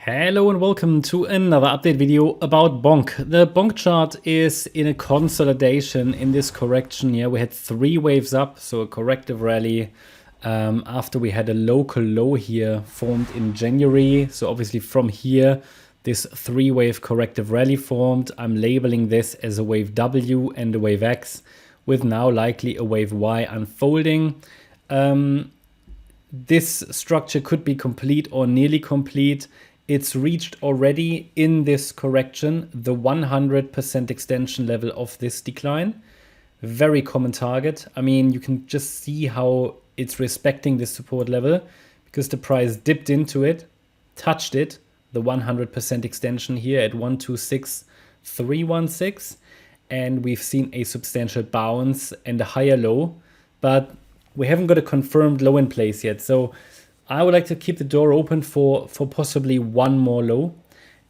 Hello and welcome to another update video about Bonk. The Bonk chart is in a consolidation in this correction here. We had 3 waves up, so a corrective rally after we had a local low here formed in January. So obviously from here, this 3-wave corrective rally formed. I'm labeling this as a wave W and a wave X, with now likely a wave Y unfolding. This structure could be complete or nearly complete. It's reached already in this correction the 100% extension level of this decline. Very common target. I mean, you can just see how it's respecting this support level because the price dipped into it, touched it, the 100% extension here at 126,316, and we've seen a substantial bounce and a higher low, but we haven't got a confirmed low in place yet. So I would like to keep the door open for possibly one more low.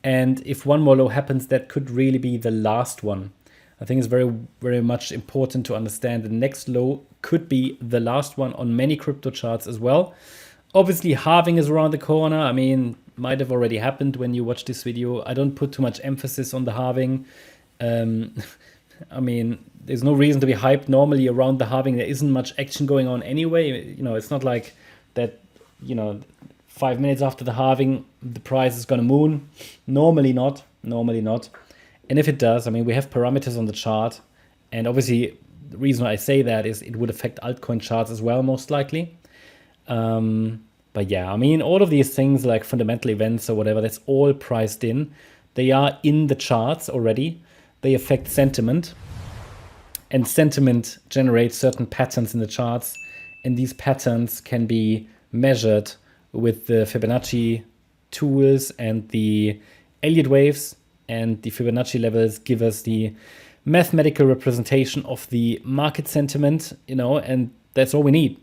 And if one more low happens, that could really be the last one. I think it's very, very much important to understand the next low could be the last one on many crypto charts as well. Obviously, halving is around the corner. I mean, might have already happened when you watch this video. I don't put too much emphasis on the halving. I mean, there's no reason to be hyped normally around the halving. There isn't much action going on anyway. You know, it's not like that. 5 minutes after the halving, the price is going to moon. Normally not. And if it does, I mean, we have parameters on the chart. And obviously, the reason I say that is it would affect altcoin charts as well, most likely. But yeah, I mean, all of these things like fundamental events or whatever, that's all priced in. They are in the charts already. They affect sentiment. And sentiment generates certain patterns in the charts. And these patterns can be measured with the Fibonacci tools and the Elliott Waves, and the Fibonacci levels give us the mathematical representation of the market sentiment, and that's all we need.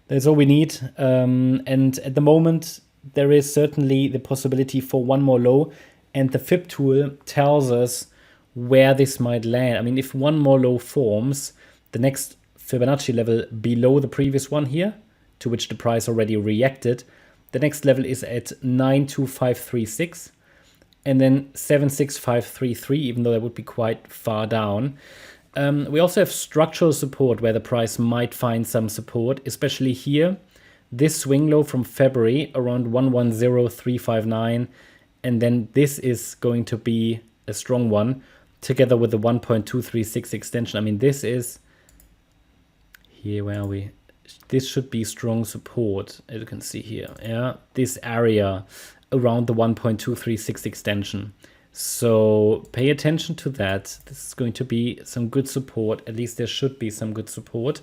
And at the moment, there is certainly the possibility for one more low, and the Fib tool tells us where this might land. I mean, if one more low forms, the next Fibonacci level below the previous one here, to which the price already reacted, the next level is at 92536 and then 76533, even though that would be quite far down. We also have structural support where the price might find some support, especially here. This swing low from February around 110359, and then this is going to be a strong one together with the 1.236 extension. I mean, this is here, where are we? This should be strong support, as you can see here. Yeah, this area around the 1.236 extension. So pay attention to that. This is going to be some good support. At least there should be some good support.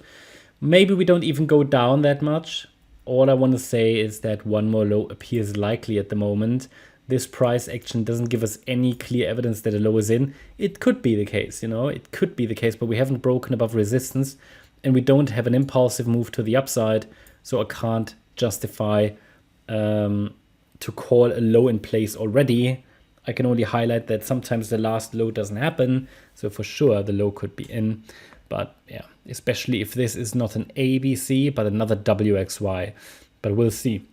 Maybe we don't even go down that much. All I want to say is that one more low appears likely at the moment. This price action doesn't give us any clear evidence that a low is in. It could be the case, it could be the case, but we haven't broken above resistance. And we don't have an impulsive move to the upside, so I can't justify to call a low in place already. I can only highlight that sometimes the last low doesn't happen, so for sure the low could be in. But yeah, especially if this is not an ABC, but another WXY. But we'll see.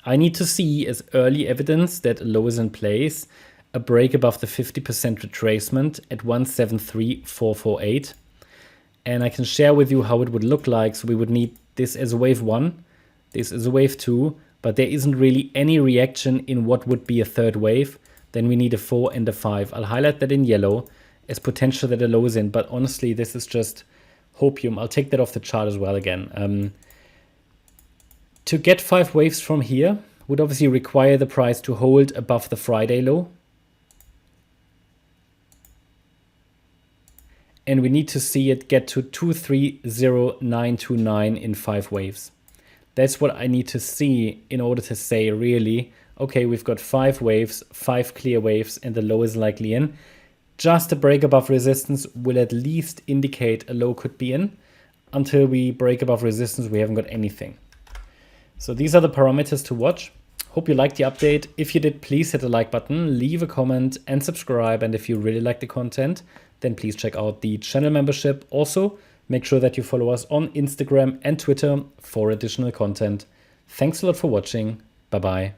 I need to see as early evidence that a low is in place, a break above the 50% retracement at 173,448. And I can share with you how it would look like. So we would need this as a wave 1. This is a wave 2. But there isn't really any reaction in what would be a third wave. Then we need a 4 and a 5. I'll highlight that in yellow as potential that a low is in. But honestly, this is just hopium. I'll take that off the chart as well again. To get 5 waves from here would obviously require the price to hold above the Friday low. And we need to see it get to 230929 in 5 waves. That's what I need to see in order to say really, okay, we've got 5 waves, 5 clear waves, and the low is likely in. Just a break above resistance will at least indicate a low could be in. Until we break above resistance, we haven't got anything. So these are the parameters to watch. Hope you liked the update. If you did, please hit the like button, leave a comment and subscribe. And if you really like the content, then please check out the channel membership. Also, make sure that you follow us on Instagram and Twitter for additional content. Thanks a lot for watching. Bye-bye.